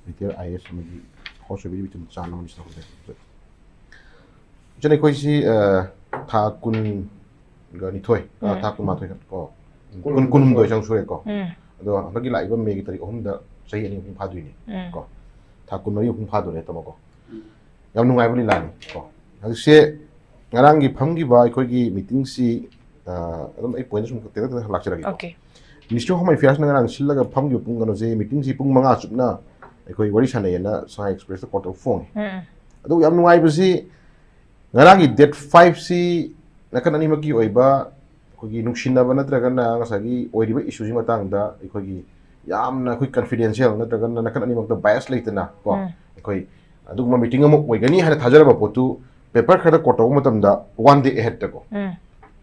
ꯔꯤꯇꯤꯌꯔ ꯑꯥꯏ ꯑꯦꯁ ꯑꯃꯒꯤ ꯍꯣꯁ ꯑꯣꯏꯕꯒꯤ ꯃꯤꯆꯝ ꯆꯥꯟ ꯑꯃꯅꯤ ꯁꯤꯗ ꯏꯆꯟ ꯑꯩꯈꯣꯏꯁꯤ ꯊꯥ 12 ꯊꯥ 12 ꯀꯣ 12 ꯆꯪ ꯁꯨꯔꯦꯀꯣ ꯑꯗꯣ ꯍꯟꯗꯛꯀꯤ ꯂꯥꯛꯏꯕ ꯃꯦꯒꯤ ꯇꯥꯔꯤꯛ 3ꯗ ꯆꯍꯤ 2 ꯑꯍꯨꯝ ꯐꯥꯗꯣꯏꯅꯤ ꯀꯣ ꯊꯥ 14 ꯑꯍꯨꯝ ꯐꯥꯗꯣꯔꯦ ꯇꯥꯃꯣꯀꯣ ꯌꯥꯝ ꯅꯨꯡꯉꯥꯏꯕ ꯂꯤꯂꯥꯅꯤ ꯀꯣ ꯍꯧꯖꯤꯛꯁꯦ ꯉꯔꯥꯡꯒꯤ ꯐꯝꯈꯤꯕ ꯑꯩꯈꯣꯏꯒꯤ ꯃꯤꯇꯤꯡꯁꯤ ꯑꯗꯨꯝ ꯑꯩ ꯄꯣꯏꯟꯠ ꯁꯨꯝ ꯇꯦꯛꯇ ꯂꯥꯛꯆꯔꯒꯦ ꯃꯤꯅꯤꯁꯇ꯭ꯔꯤ ꯑꯣꯐ ꯍꯣꯝ ꯑꯦꯐꯤꯌꯔꯁꯅ ꯉꯔꯥꯡ ꯁꯤꯜꯂꯒ ꯐꯝꯈꯤꯕ ꯄꯨꯡ ꯀꯩꯅꯣꯁꯦ ꯃꯤꯇꯤꯡꯁꯤ ꯄꯨꯡ 5 ꯆꯨꯞꯅ ꯑꯩꯈꯣꯏ ꯋꯥꯔꯤ ꯁꯥꯟꯅꯩꯌꯦꯅ ꯁꯉꯥꯏ ꯑꯦꯛꯁꯄ꯭ꯔꯦꯁꯇ ꯄꯣꯔꯇꯦꯜ ꯐꯣꯡꯉꯦ ꯑꯗꯨ ꯌꯥꯝ ꯅꯨꯡꯉꯥꯏꯕꯁꯤ ꯉꯔꯥꯡꯒꯤ ꯗꯦꯠ 5ꯁꯤ ꯅꯥꯀꯟ ꯑꯅꯤꯃꯛꯀꯤ ꯑꯣꯏꯕ ꯑꯩꯈꯣꯏꯒꯤ ꯅꯨꯡꯁꯤꯅꯕ ꯅꯠꯇ꯭ꯔꯒꯅ ꯉꯁꯥꯏꯒꯤ ꯑꯣꯏꯔꯤꯕ ꯏꯁꯨꯁꯤ ꯃꯇꯥꯡꯗ ꯑꯩꯈꯣꯏꯒꯤ ꯌꯥꯝꯅ ꯑꯩꯈꯣꯏ ꯀꯟꯐꯤꯗꯦꯟꯁꯤꯌꯦꯜ ꯅꯠꯇ꯭ꯔꯒꯅ ꯅꯥꯀꯟ ꯑꯅꯤꯃꯛꯇ ꯕꯥꯏꯁ ꯂꯩꯇꯅ ꯀꯣ ꯑꯩꯈꯣꯏ ꯑꯗꯨꯒꯨꯝꯕ ꯃꯤꯇꯤꯡ ꯑꯃ ꯑꯣꯏꯒꯅꯤ ꯍꯥꯏꯅ ꯊꯥꯖꯔꯕ ꯄꯣꯠꯇꯨ ꯄꯦꯄꯔ ꯈꯔ ꯀꯣꯠ ꯇꯧꯕ ꯃꯇꯝꯗ 1 day ahead ꯀꯣ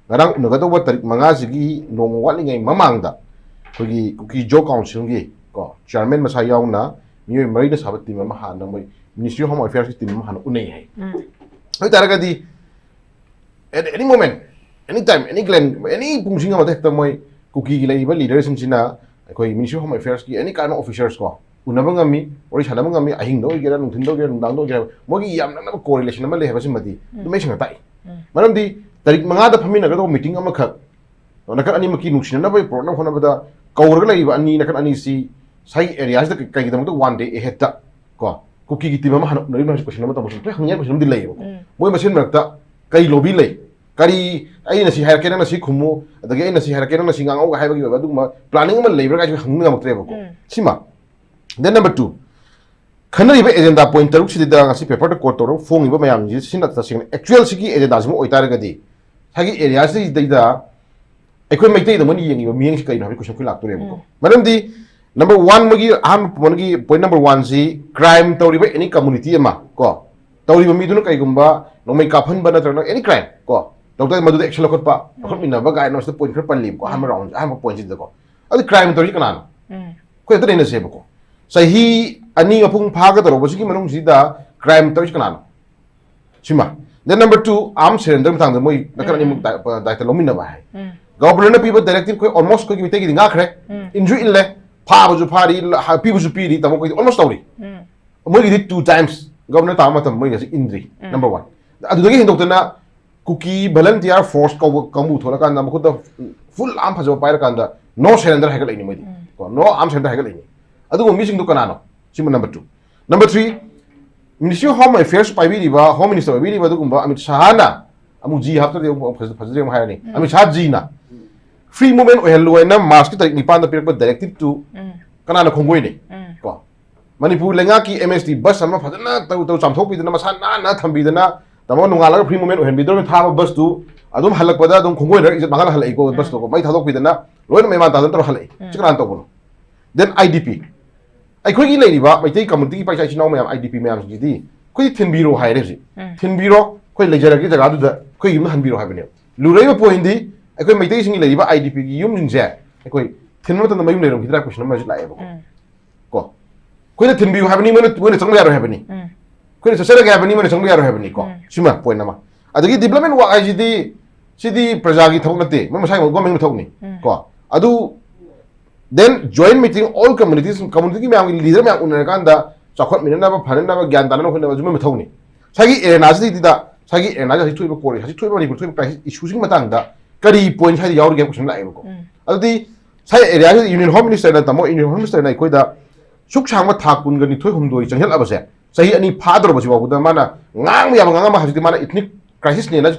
ꯉꯔꯥꯡ ꯎꯅꯒꯗꯧꯕ ꯇꯥꯔꯤꯛ 5ꯁꯤꯒꯤ ꯅꯣꯡꯃ ꯋꯥꯠꯂꯤꯉꯩ ꯃꯃꯥꯡꯗ ꯑꯩꯈꯣꯏꯒꯤ ꯀꯨꯀꯤ ꯖꯣꯕ ꯀꯥꯎꯟꯁꯤꯜꯒꯤ ꯀꯣ ꯆꯤꯌꯔꯃꯦꯟ ꯃꯁꯥ ꯌꯥꯎꯅ ꯃꯤꯑꯣꯏ 4ꯅ ꯁꯥꯕ ꯇꯤꯝ ꯑꯃ ꯍꯥꯟꯅ ꯃꯣꯏ ꯃꯤꯅꯤꯁꯇ꯭ꯔꯤ ꯑꯣꯐ ꯍꯣꯝ ꯑꯦꯐꯤꯌꯔꯁꯀꯤ ꯇꯤꯝ ꯑꯃ ꯍꯥꯟꯅ ꯎꯅꯩ ꯍꯥꯏ ꯑꯗꯨ ꯇꯥꯔꯒꯗꯤ at any moment any time any glen any pungsing amada hekta moi kuki gi leiba leaders sina akhoi ministry of home affairs ki any kind of officers ko unaba ngami ori sanaba ngami ahing do gera nungthin do gera nungdang do gera mogi yamna na correlation ama le heba simadi du mai singa tai maram di tarik 5 da phamina ga do meeting ama khak nakan ani maki nuksina na bai program khona bada kaurga leiba ani nakan ani si sai areas da kai gi dam 1 day ahead da ko kuki gi timama hanu nari na question ama ta musu hangya question di leiba moi masin makta kai lobby lei kari aina si hairke na si khumu adagi aina si hairke na si ngangau ga haibagi ba dugma planning ma leibra ga hangna ngamtre ba ko sima then number 2 khanari ba agenda point taruk si da ngasi paper to court to phone iba mayam ji sin ta sing actual si ki agenda simo oitar ga di hagi area si da aikoi maitai da mani yengi ba miyeng si kai na question ku lak to re ba ko manam di number 1 magi aham magi point number 1 si crime to riba any community ama ko tawri mi dunu kai gumba nomai kafan bana tra any crime ko doctor madu action lokot pa lokot mina ba ga no sta point khar panlim ko ham round ham point ji ko adi crime tawri kana ko eta ne se ko sahi ani apung phaga daro basi ki manung ji da crime tawri kana sima then number 2 arm surrender thang da moi nakar ani muk da ta lomina ba hai governor na people directive ko almost ko ki mite ki nga khre injury ille pha bu ju phari happy bu ju piri tamo ko almost tawri moi gi 2 times governor ta matam moi gi injury number 1 adu dagi hindokna kuki volunteer force ko kamu thola kan na mukhuda full arm phajo paira kan da no surrender hagal ini modi ko no arm surrender hagal ini adu go missing do kanano sim number 2 number 3 ministry of home affairs pai bi ba home minister bi ba du gumba amit shahana amu ji hafta de phajo ma hayani amit shah ji na free movement ohelu na mask tarik nipan da pirak directive to kanana khongoi ni ko manipur lenga ki msd bus sama phajana tau chamthok bi na masana na thambi na tamo nungala free movement ohen bidor tha bus tu adum halak pada adum khongoi ner izat mangal halai ko bus to ko mai thadok pidana loina mai man ta dan tor halai chikran to bono then idp ai khoi gi lei ba mai tei community ki paisa chinau mayam idp mayam ji di khoi thinbiro hai re ji thinbiro khoi lejara ki jaga du da khoi yum hanbiro ha bane lurai ba point di ai khoi mai tei sing lei ba idp gi yum jing je ai khoi thinma ta mai yum lerom hidra question ma ji lai ba ko khoi na thinbiro ha bani mo na chang ya ro ha bani khoi sa sera ga bani mo na chang ya ro ha bani ko sima point nama adagi development wa ai ji sidi praja gi thok nate ma masai government thok ni ko adu then joint meeting all community ki myam leader myam unar kan da chakhot minna ba phanna ba gyan dan no khona ba juma thok ni sagi erena ji da sagi erena ji thuiba kore ji thuiba ni ko thuiba crisis issue sing matang da kari point sai yaur ge question lai ko adi sai area ji union home minister na tamo union home minister na koi da suk changma thakun ga ni thoi humdoi changhel abase sahi ani phadro ba ji ba da mana ngang ya ngang ma hajiti mana ethnic crisis ne na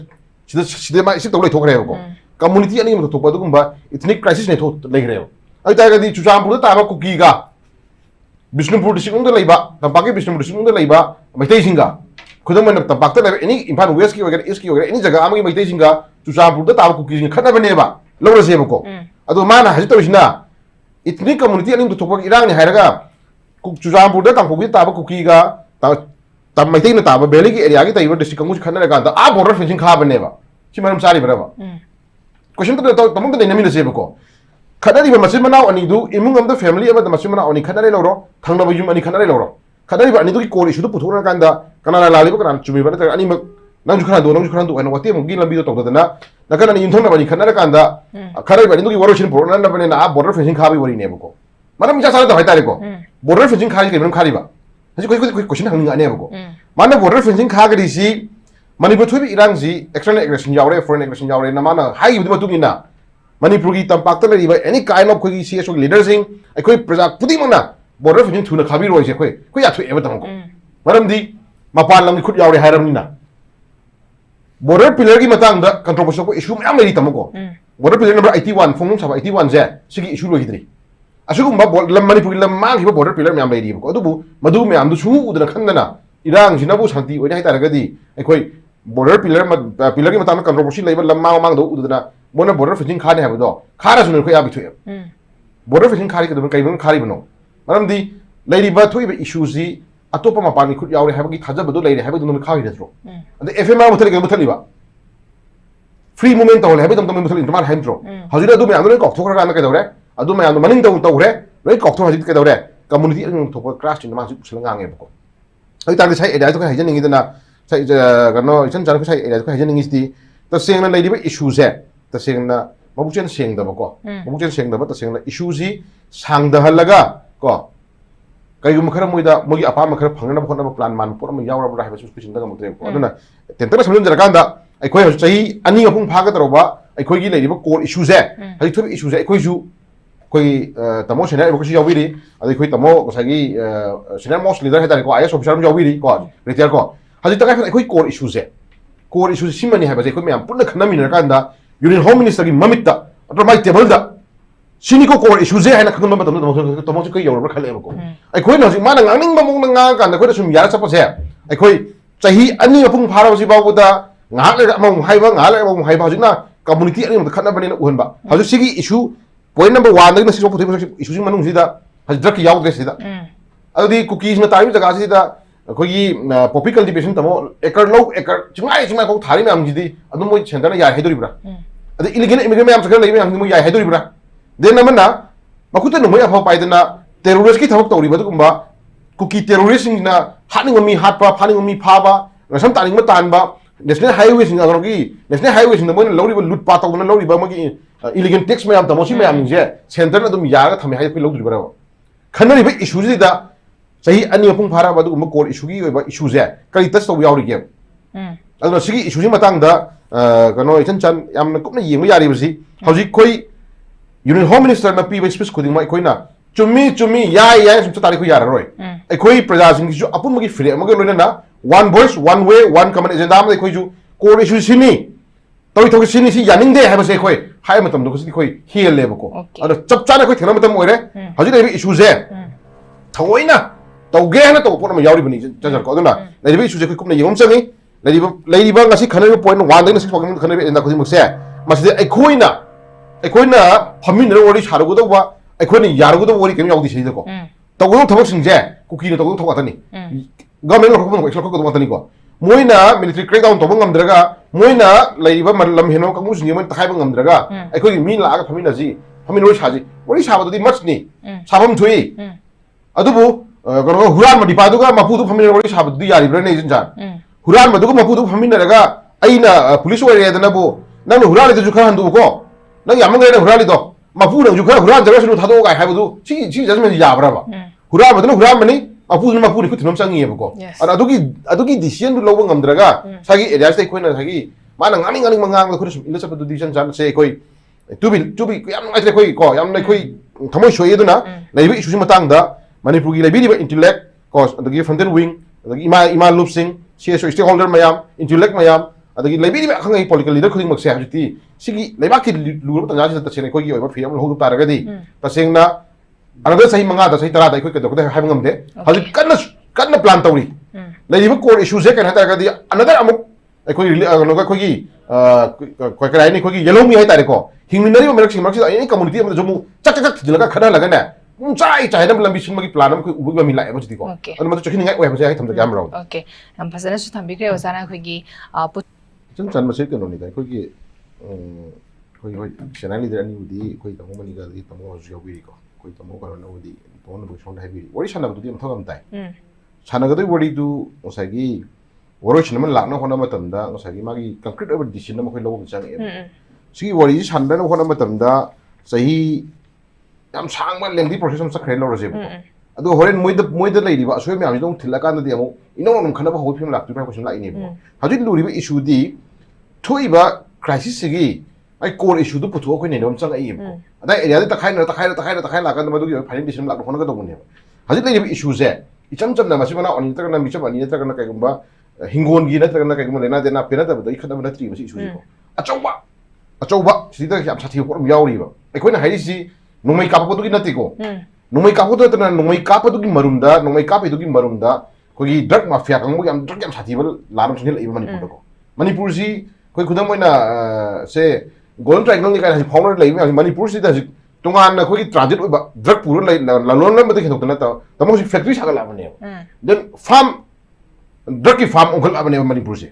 sida ma isi tolai thokre ko community ani mo thokpa dugumba ethnic crisis ne thok legre ai ta ga di chuchampur ta ba kuki ga bishnupur district da leiba tampaki bishnupur district da leiba maitai singa khudam man tampak ta any imphal west ki wagera east ki wagera any jaga amagi maitai singa chuchampur da ta ba kuki singa khana bane ba lawra se ko adu mana haji tawsina ethnic community ani mo thokpa irang ni hairaga chuchampur da tampoki ta ba kuki ga ta maitai na ta ba beli ki area ki ta iwa district kangu khana ga da a border fencing kha bane ba si manam sari bara ba question to tamam da nami na se ko khadari ba masin mana ani du imung am da family ama da masin mana ani khadari lawro thangna ba yum ani khadari lawro khadari ba ani du ki core issue du puthora kan da kana la li ba kana chumi ba da ani mak nang ju khana du ana wate mu gi lambi do to da na kana ni thangna ba ni khadari kan da khadari ba ani du ki waro shin pro na ba ne na border fencing kha bi wari ne ba ko manam ja sala da hai tare ko border fencing khari ke men khari ba haji koi question hang nga ne ba ko mana border fencing kha ga ri si manipur thui irang si external aggression yaure foreign aggression yaure na mana hai bu tu na manipur gi tampak ta ri ba any kind of koi CSO leaders in koi praja pudi mana border fencing thuna khabi roi se koi ya thu e ba tam ko maram di mapan lam khut yaure hairam ni na border pillar gi matang da controversial ko issue mayam lei tam ko border pillar number 81 phong saba 81 je sigi issue loi gidri asugumba lam manipur lam mang hiba border pillar mayam lei ko adubu madu mayam du su udana khandana irang sinabu shanti oina hai taragadi ekoi border pillar pillar gi matang controversial lei lam mang do udana mona border fencing khane ha do khara sunul ko ya bithu border fencing khari ka do kai bang khari bano maram di lei ba thui ba issues ji atopa mapan ni khut yaure ha gi thaja badu lei ha badu no khari retro ade FMR muthali ga muthali ba free movement tawle habe dam muthali intaman haimtro hajira du me andro ko thokra ga na ka dawre adu me andro maning tawre rei ko thok hajit ka dawre community ang thok crash in ma ju sulang nge ko ai ta sai eda to ka hajan ngi dana sai ga no chan chan ko sai eda ko hajan ngi sti ta seng na lei ba issues e ta seng na mabuchen seng da ba ko mabuchen seng da ba ta seng na issues ji sang da halaga ko kai gum khara moida mogi apa ma khara phangna ba khona ba plan man por ma yawra ba ha su special da mo tre ko aduna tentara samjun jara kan da ai khoi chahi ani apung phaga taroba ai khoi gi lei ba core issues e hai thobi issues ai khoi ju koi tamo senior ba ko si yawiri ai khoi tamo ko sagi senior most leader ha ko IS officer yawiri ko retire ko haji ta kai khoi core issues e core issues simani ha ba khoi me am punna khana min kan da union home minister gi mamitta atro mai table da sini ko core issues e ha na khana ma tamo ko yawra ba khale ko ai khoi na ji ma na ngning ba mong na kan da khoi sum yara chapa se ai khoi chahi ani apung phara ji ba da ngak le mong hai ba ngak le mong hai ba jina community ani khana bani na uhan ba haju sigi issue point number 1 da na sigi photo issue sing manung sida haju drug yaw de sida adi cookies na tawi jaga sida koi poppy cultivation tamo acre low acre chimai ko thari me am jidi adu moi center na ya hedori bra adi illegal immigrant me am sakar lei me am moi ya hedori bra den namana makuta no moi afa paidana terrorist ki thabak tawri badu kumba cookie terrorist na haning mi hatpa phaning mi phaba rasam taning ma tanba national highway sing agrogi national highway sing mo lori ba lut pa taw na lori ba magi illegal tax me am tamosi me am je center na dum ya ga thame hai ko lodri bara khanari ba issue ji da sahi ani apung phara ba du mo core issue gi ba issue je kali touch taw yauri ge aduna sigi issue ji matang da kano chan chan yam na kupna yeng yari ba si hauji koi union home minister na pi ba space khuding mai koi na chumi ya sum tari ko yara roi ai koi praja sing ju apun magi free magi loina na one voice one way one common agenda ma koi ju core issue sini tawi tawi sini si yaning de ha ba se koi hai matam do ko si koi heal le ba ko ado chap chana koi thena matam oire hauji dai issue je thaoina tawge na taw por ma yauri bani jar ko aduna dai issue je koi kupna yengom changi lady ba ngasi khana point 1 da na 6 point khana be na ko mu se maside ai khoina phamin ro ori charu go do ba ai khoina yar go do ori kem yaudi sei ko taw go thawak sing je kuki na taw go thawak atani government ro ko ko ko atani ko moina military crackdown to bangam draga moina laiba lam heno kamu sing man takai bangam draga ai khoi mi la ga phamin na ji phamin ro chaji ori chaba do di much ni sabam thui adubu ko huran ma dipa du ga mapu du phamin ro chaba du yari bra nei jin jan huran ma du ga mapu du phamin na ga aina police ore da na bo nang huran de ju khan du ko nang yam ngai na huran do mapu nang ju khan huran jaga sunu thado ga hai bu du chi judgment ya bra ba huran ma du huran ma ni mapu ni ku thinom changi ba ko adugi decision du lobo ngam draga sagi area sai koina sagi mana ngani mangang ko sum ila chapa du decision jan se koi tubi yam ngai se koi ko yam nai koi thamoi shoi du na laibi issue matang da manipur gi laibi ba intellect ko adugi frontal wing adugi ima loop sing CSO stakeholder mayam intellect mayam adagi laibi ba khangai political leader khuding mak se hajiti sigi laiba ki luru ta ja ta se koi gi oiba fiam ho du taragadi tasengna another sahi manga da sahi tara da koi ka da hai ngam de haji kanna plan tawri laiba core issues e kan ha taragadi another amuk koi no koi gi koi ka ni koi gi yellow mi hai tare ko hingminari ba merak sing mak si community am jomu chak dilaga khana laga na chai dam lambi sin magi plan am koi ubu ba mi la ba jiti ko an ma to chakini ngai wa ba sai tham da gam raw okay am phasana su thambi kre osana koi gi chan ma se ke no ni dai koi gi koi channel leader ani udi koi ta mo mani ga di tamo ju yawi ko koi tamo ka no udi to no bu shon dai bi wori chana du di am thogam tai chana ga doi wori du osagi wori chana man la na hona matam da osagi magi concrete over decision ma koi lo chang e sigi wori chan da no hona matam da sahi yam sang ma lengthy process am sakre lo rose ꯑꯗꯨꯒ ꯍꯣꯔꯦꯟ ꯃꯣꯏꯗ ꯂꯩꯔꯤꯕ ꯑꯁꯣꯏ ꯃꯌꯥꯝꯁꯤꯗ ꯑꯃꯨꯛ ꯊꯤꯜꯂꯀꯥꯟꯗꯗꯤ ꯑꯃꯨꯛ ꯏꯅꯧ ꯅꯧꯅ ꯈꯟꯅꯕ ꯍꯧꯕ ꯐꯤꯕꯝ ꯂꯥꯛꯇꯣꯏꯕ ꯍꯥꯏꯕ ꯀꯣꯏꯁꯟ ꯂꯥꯛꯏꯅꯦꯕꯀꯣ ꯍꯧꯖꯤꯛ ꯂꯨꯔꯤꯕ ꯏꯁꯨꯗꯤ ꯊꯣꯛꯏꯕ ꯀ꯭ꯔꯥꯏꯁꯤꯁꯁꯤꯒꯤ ꯑꯩ ꯀꯣꯔ ꯏꯁꯨꯗꯨ ꯄꯨꯊꯣꯛꯑ ꯑꯩꯈꯣꯏ ꯅꯩꯅꯕ ꯑꯃ ꯆꯪꯉꯛꯏꯕꯀꯣ ꯑꯗꯥꯏ ꯑꯦꯔꯤꯌꯥꯗ ꯇꯛꯈꯥꯏꯅ ꯂꯥꯛꯀꯥꯟꯗ ꯃꯗꯨꯒꯤ ꯐꯥꯏꯅꯦꯜ ꯗꯤꯁꯤꯖꯟ ꯂꯥꯛꯅ ꯍꯣꯠꯅꯒꯗꯧꯕꯅꯦꯕ ꯍꯧꯖꯤꯛ ꯂꯩꯔꯤꯕ ꯏꯁꯨꯁꯦ ꯏꯆꯝ ꯆꯝꯅ ꯃꯁꯤ ꯃꯅꯥꯎ ꯑꯅꯤ ꯅꯠꯇ꯭ꯔꯒꯅ ꯃꯤꯆꯝ ꯑꯅꯤ ꯅꯠꯇ꯭ꯔꯒꯅ ꯀꯩꯒꯨꯝꯕ ꯍꯤꯡꯒꯣꯜꯒꯤ ꯅꯠꯇ꯭ꯔꯒꯅ ꯀꯩꯒꯨꯝꯕ ꯂꯩꯅꯥ ꯇꯤꯟꯅꯥ ꯄꯦꯟꯅꯗꯕꯗꯒꯤ ꯈꯠꯅꯕ ꯅꯠꯇ꯭ꯔꯤꯕ ꯁꯤ ꯏꯁꯨꯁꯤꯀꯣ ꯑꯆꯧꯕ ꯁꯤꯗ ꯌꯥꯝ ꯁꯥꯊꯤꯕ ꯄꯣꯠ ꯑꯃ ꯌꯥꯎꯔꯤꯕ ꯑꯩꯈꯣꯏꯅ ꯍꯥꯏꯔꯤꯁꯤ ꯅꯣꯡꯃꯩ ꯀꯥꯞꯄꯗꯨꯒꯤ ꯅꯠꯇꯦꯀꯣ ꯅꯣꯡꯃꯩ ꯀꯥꯞꯄꯗꯨ ꯅꯠꯇꯅ ꯅꯣꯡꯃꯩ ꯀꯥꯞꯄꯗꯨꯒꯤ ꯃꯔꯨꯝꯗ ꯑꯩꯈꯣꯏꯒꯤ ꯗ꯭ꯔꯒ ꯃꯥꯐꯤꯌꯥ ꯀꯥꯡꯕꯨ ꯗ꯭ꯔꯒ ꯌꯥꯝ ꯁꯥꯊꯤꯕ ꯂꯥꯟ ꯑꯃ ꯁꯤꯟꯖꯜꯂꯛꯏꯕ ꯃꯅꯤꯄꯨꯔꯗꯀꯣ ꯃꯅꯤꯄꯨꯔꯁꯤ ꯑꯩꯈꯣꯏ ꯈꯨꯗꯝ ꯑꯣꯏꯅ ꯁꯦ ꯒꯣꯜꯗꯟ ꯇ꯭ꯔꯥꯏꯡꯒꯜꯅꯤ ꯀꯥꯏꯅ ꯍꯧꯖꯤꯛ ꯐꯥꯎꯅꯔ ꯂꯩꯕ ꯃꯌꯥꯝꯁꯤ ꯃꯅꯤꯄꯨꯔꯁꯤꯗ ꯍꯧꯖꯤꯛ ꯇꯣꯉꯥꯟꯅ ꯑꯩꯈꯣꯏꯒꯤ ꯇ꯭ꯔꯥꯟꯖꯤꯠ ꯑꯣꯏꯕ ꯗ꯭ꯔꯒ ꯄꯨꯔ ꯂꯂꯣꯟꯕꯗꯒꯤ ꯍꯦꯟꯗꯣꯛꯇ ꯅꯠꯇꯕ ꯇꯥꯃꯣ ꯍꯧꯖꯤꯛ ꯐꯦꯛꯇ꯭ꯔꯤ ꯁꯥꯒꯠꯂꯛꯑꯕꯅꯦꯕ ꯗꯦꯟ ꯐꯥꯔꯝ ꯗ꯭ꯔꯒꯀꯤ ꯐꯥꯔꯝ ꯑꯣꯟꯈꯠꯂꯛꯑꯕꯅꯦꯕ ꯃꯅꯤꯄꯨꯔꯁꯦ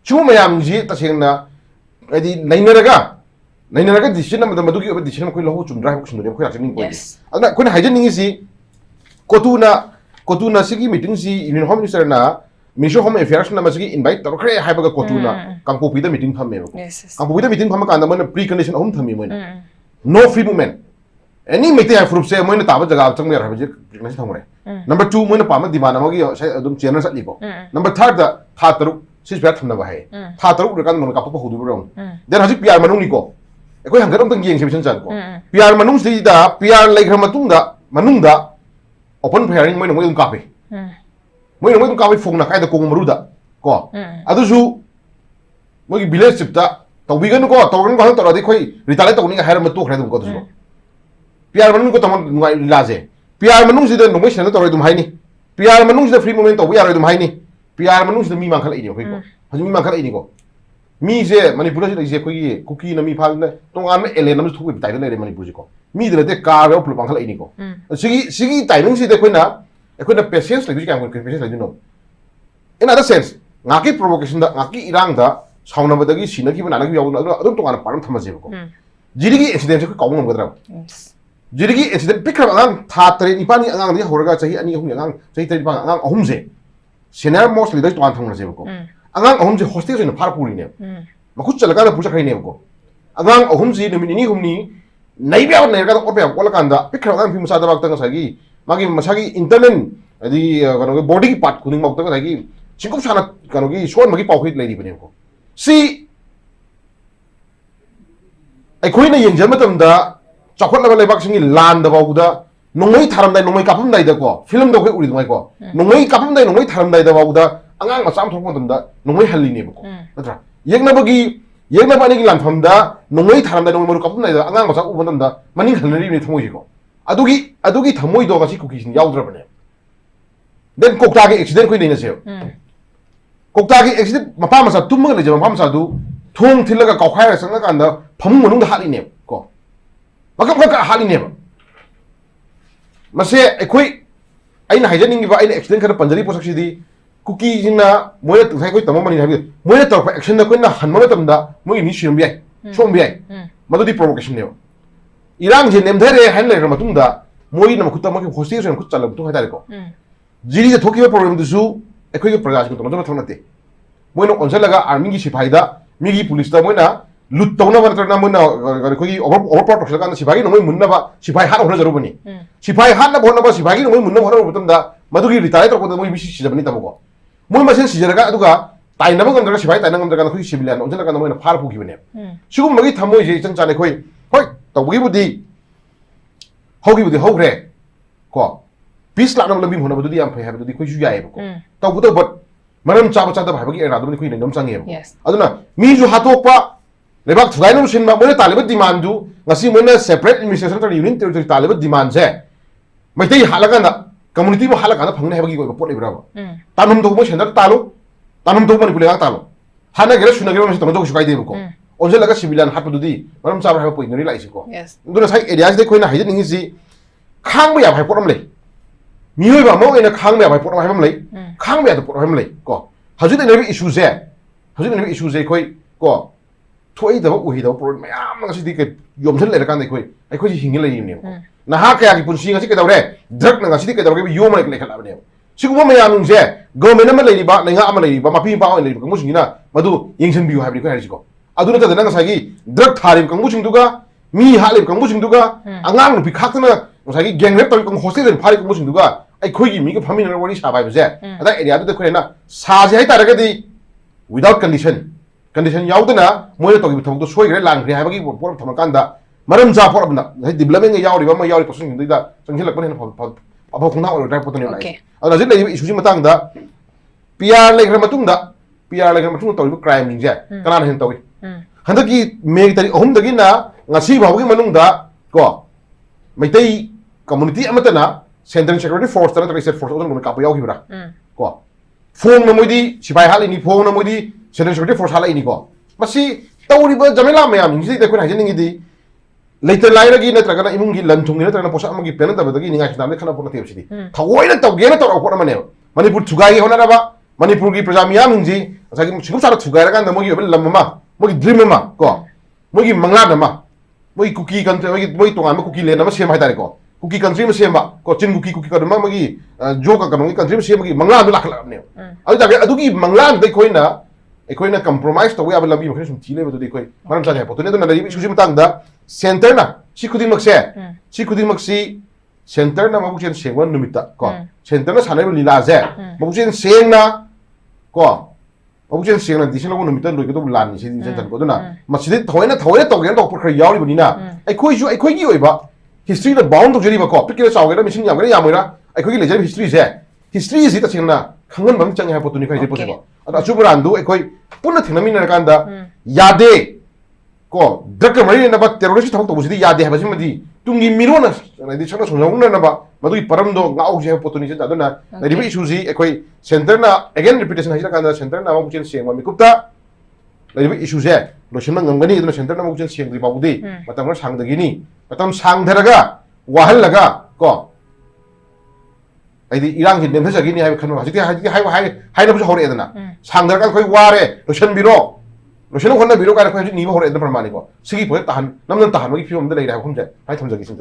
ꯁꯤꯒꯨꯝꯕ ꯃꯌꯥꯝꯁꯤ ꯇꯁꯦꯡꯅ ꯍꯥꯏꯗꯤ ꯅꯩꯅꯔꯒ ꯗꯤꯁꯤꯖꯟ ꯑꯃꯗ ꯃꯗꯨꯒꯤ ꯑꯣꯏꯕ ꯗꯤꯁꯤꯖꯟ ꯑꯩꯈꯣꯏ ꯂꯧꯍꯧ ꯆꯨꯝꯗ꯭ꯔꯥ ꯍꯥꯏꯕ ꯀꯣꯏꯁꯟꯗꯨꯅꯦ ꯑꯩꯈꯣꯏ ꯂꯥꯛꯆꯅꯤꯡꯕ ꯑꯣꯏꯗꯤ ꯑꯗꯨꯅ ꯑꯩꯈꯣꯏꯅ ꯍꯥꯏꯖꯅꯤꯡꯉꯤꯁꯤ ꯀꯣꯇꯨꯅ ꯁꯤꯒꯤ ꯃꯤꯇꯤꯡꯁꯤ ꯌꯨꯅꯤꯌꯟ ꯍꯣꯝ ꯃꯤꯅꯤꯁꯇꯔꯅ ꯃꯤꯅꯤꯁꯇꯔ ꯍꯣꯝ ꯑꯦꯐꯤꯌꯔꯁꯅ ꯃꯁꯤꯒꯤ ꯏꯟꯚꯥꯏꯠ ꯇꯧꯔꯛꯈ꯭ꯔꯦ ꯍꯥꯏꯕꯒ ꯀꯣꯇꯨꯅ ꯀꯥꯡꯄꯣꯛꯄꯤꯗ ꯃꯤꯇꯤꯡ ꯊꯝꯃꯦꯕꯀꯣ ꯀꯥꯡꯄꯣꯛꯄꯤꯗ ꯃꯤꯇꯤꯡ ꯐꯝꯕ ꯀꯥꯟꯗ ꯃꯣꯏꯅ ꯄ꯭ꯔꯤ ꯀꯟꯗꯤꯁꯟ ꯑꯍꯨꯝ ꯊꯝꯃꯤ ꯃꯣꯏꯅ नो फ्री मूवमेंट एनी मेटे है फुरुप से मोइन ताब जगह चंग यार हबजे प्रिकनेस थंगरे नंबर 2 मोइन पाम दिमान अमगी अदुम चेनर सटलीको नंबर 3 दा था तरुक सिस बैट थमना बाहे था तरुक रकान मन काप पहुदु बरम देन हजि पीआर मनुंग निको एकोय हंगर अमतंग येंग सेबिसन चालको पीआर मनुंग सिदा पीआर लेग्र मनुंगदा ओपन फायरिंग मोइन मोइन कापे मोइन कापे फोंगना कायदा कोंग मरुदा को अदुसु मोगी विलेज चिपता तौबिगन को तौरन को तौरदि खोई रिटाले तौनी हायर म तोखरे दुम को दुसु पीआर मनुंग को तमन नुगाई लाजे पीआर मनुंग सिदा नुगाई सेना तौरय दुम हाइनी पीआर मनुंग सिदा फ्री मूवमेंट तौबि यारय दुम हाइनी पीआर मनुंग सिदा मी मांखल इनि खोई को हजि मी मांखल इनि को मी जे मणिपुर सिदा जे खोई कुकी न मी फाल तोंगान एले नम थुबि ताइद लेरे मणिपुर जी को मी दरते कार रो फुल मांखल इनि को सिगी टाइमिंग सिदा खोइना पेशेंस लगिजि काम को पेशेंस लगिनो in other sense ngaki provocation da ngaki irang da sauna badagi sinagi banana gi yawu adum to ngana param thamaje ko jirigi incident ko kaung ngamgadra jirigi incident pikra ngang tha tre ni pani ngang ni horaga chahi ani hum ngang chahi tre pa ngang ahum je senior most leader to anthang je ko ngang ahum je hostage na phar puri ne makut chalaga da puja khai ne ko ngang ahum ji ni ni hum ni nai bya ne ga ko bya ko la kanda pikra ngang phi musa da bak tang sagi magi masagi internal adi kano body part kuning mak tang sagi चिंकुप साना कनोगी सोन मगी पाउखि लेरि बने को सी अखोइना येंजम मतमदा चखोटलबा लेबाक सिंगी लान दबाउदा नोंमै थारमदाय नोंमै कापमदाय दको film दखै उरि दमै को नोंमै कापमदाय नोंमै थारमदाय दबाउदा अंगांग मचाम थोक मतमदा नोंमै हल्लिने बको नत्रा येंगनबा नि लानफमदा नोंमै थारमदाय नोंमै मरु कापमदाय दा अंगांग मचा उ मतमदा मनिंग हल्नरि नि थमोइ को अदुगी थमोइ दो गासी कुकिसिन याउद्रबने देन कोक्तागे एक्सीडेंट खोइ नैना से कोक्तागी एक्सीडेंट मपा मसा तुमग लेजे मपा मसा दु थोंग थिलगा कौखाय संगा कांदा फमुंग मनुंग हालिने को मका हालिने मसे एखोइ आइना हाइजनिंगिबा आइना एक्सीडेंट खर पंजरी पोसक्सिदी कुकी जिना मोय तुसाइ कोइ तममनि हाबि मोय तौरप एक्शन दा कोइना हनमग तमदा मोय नि सिरम बियाय सोम बियाय मदुदी प्रोवोकेशन ने इरांग जे नेमधरे हाइन लेर मतुंगदा मोय न मखुत मखि होस्टेज न खुत चलब तु हाइदारे को जिरी जे थोकिबा प्रॉब्लम दुसु एखोइ के प्रजा को तमजम थनते मोइनो ओनसलगा आर्मी की सिपाहीदा मिगी पुलिस दा मोइना लुट तौना बरतना मोइना एखोइ ओवर टोक्सल कान सिपाही नोइ मुन्नबा सिपाही हार होना जरुबनी सिपाही हार ना भोनबा सिपाही नोइ मुन्ना भोना बतमदा मदुगी रिटायर तको मोइ बिसि सिजबनी तमको मोइ मसेन सिजरगा अदुगा ताइनबा गंदरगा सिपाही ताइना गंदरगा एखोइ सिविलियन ओनसलगा मोइना फार फुगिबने सिगुम मगी थमोइ जे चन चाने खोइ होय तौगिबुदी होग्रे को पीस लाना लंबी होना बदुदी याम फै हाबदुदी खोइ जु यायबको तौबुदो बट मरम चाबा चादा भाइबगी एरा दुनी खोइ नम चांगे अदुना मी जु हातोकपा लेबाक थुगाइनो सिनबा मोने तालिब डिमांड दु ngasi मोने सेपरेट एडमिनिस्ट्रेशन तर यूनियन टेरिटरी तालिब डिमांड से मैतै हालगाना कम्युनिटी बो हालगाना फंगने हाबगी कोइ पोट लेब्राबा तानम दो मो सेंटर तालो तानम दो मनि पुलेगा तालो हाना गेरे सुना गेरे मसे तमजो सुकाइ देबको ओनसे लगा सिविलियन हातबुदुदी मरम चाबा हाबा पोइनरि लाइसिको दुना साइ एरियाज दे खोइना हाइजे निंगिसि खांबो या भाइ पोटम ले मियोइबा मो एना खांबे भाइ पोट हाइबम लै खांबे त पोट हाइबम लै को हजुद नेबि इशू जे खोइ को थोइ दब उहि दब प्रॉब्लम मयाम ngasi दि के योमसन लेर कान खोइ अखोइ हिंगे लैनि नहा कया की पुंसी ngasi के दवरे ड्रग न ngasi के दवरे योम ले लेखलाबने सिगुम मयाम जे गवर्नमेंट अमा लैरिबा लेंगा अमा लैरिबा मापि बा ओइ लैरिबा मुसिना मदु यंगसन बिउ हाबि को हारिसिको अदुना तदना ngasi ड्रग थारिब कंगुसिंदुगा मी हालिब कंगुसिंदुगा अंगांग नुपि खाक्तना ngasi गैंग रेप तब हॉस्टेल फारि कंगुसिंदुगा ai khoi gi mi ko phamin wari sa bai bje ada area de khoi na sa je hai ta ga di without condition yaudana moi to gi thong to soi gre lang gre ha ba gi por thama kan da maram ja por abna hai development ga yauri ba ma yauri person gi da sang hilak ban abo khuna or drive potoni lai ada jit lai issue ji matang da PR lai gra matung da PR lai gra matung to crime ning je kana hen to handa ki me tari ahum da gi na ngasi ba gi manung da ko maitai community amata na central security force tara tara set force odon ko ka pa yaw gi bra ko phone na moidi sipai hal ni phone na moidi central security force hal ni ko masi tawri ba jamela me am ngi de ko hajin ngi di later lai lagi na traga na imung gi lan thung ni na posa am gi pen ta ba gi ninga chna me khana pon te si thawoi na taw ge na taw ko na mane manipur thugai hona na ba manipur gi prajamia mingji asa gi sigum sara thugai ra kan da mo gi lam ma mo gi dream ma ko mo gi mangla na ma mo gi cookie country mo gi tonga ma cookie le na ma sem hai ta ko cookie country ma sem ba ko chin cookie ka ma gi jo ka ka country ma sem gi mangla mi lakla ne adu ta adu gi mangla de khoi na ecoina compromise to we have lambi ma khresum chile ba to de khoi maram sa ja po to ne to na ri issue ji matang da center na si khuding mak si center na ma bu chen sengwan numita ko center na sanai lila je ma bu chen seng na ko ma bu chen seng na disin lo numita loi ko to lan ni si center ko to na ma si thoina to gen to por khri yauri bani na ai khoi gi oi ba history da bound to jeri ba ko pikira saw ga mission yam ga ya moira ai khoi gi lejer history je history is ita chingna khangan bang chang ha po to ni khai je po se ba ada chuburan du ai khoi punna thinami na kan da yade ko draka mari na ba terrorist thok to busidi yade ha basim di tungi mirona na di chana sonong na ba madu param do ngau je opportunity da na na ribi issue ji ekoi center na again reputation ha kan da center na ma kuchen siang ma mikupta na ribi issue je lo shimna ngangani na center na ma kuchen siang ri ba budi matam sang da gini matam sang dharaga wahal laga ko ai di irang hin nem tha gini hai khan ma hai na bu hore edana sang dharaga koi ware lo shan biro 로션 혼나 미로 가는 거지 니모 호레 엔더 프라마니고 시기 보였다 한 남는 다 한목이 필요 없는데 이래 하고 혼자 하이 탐적이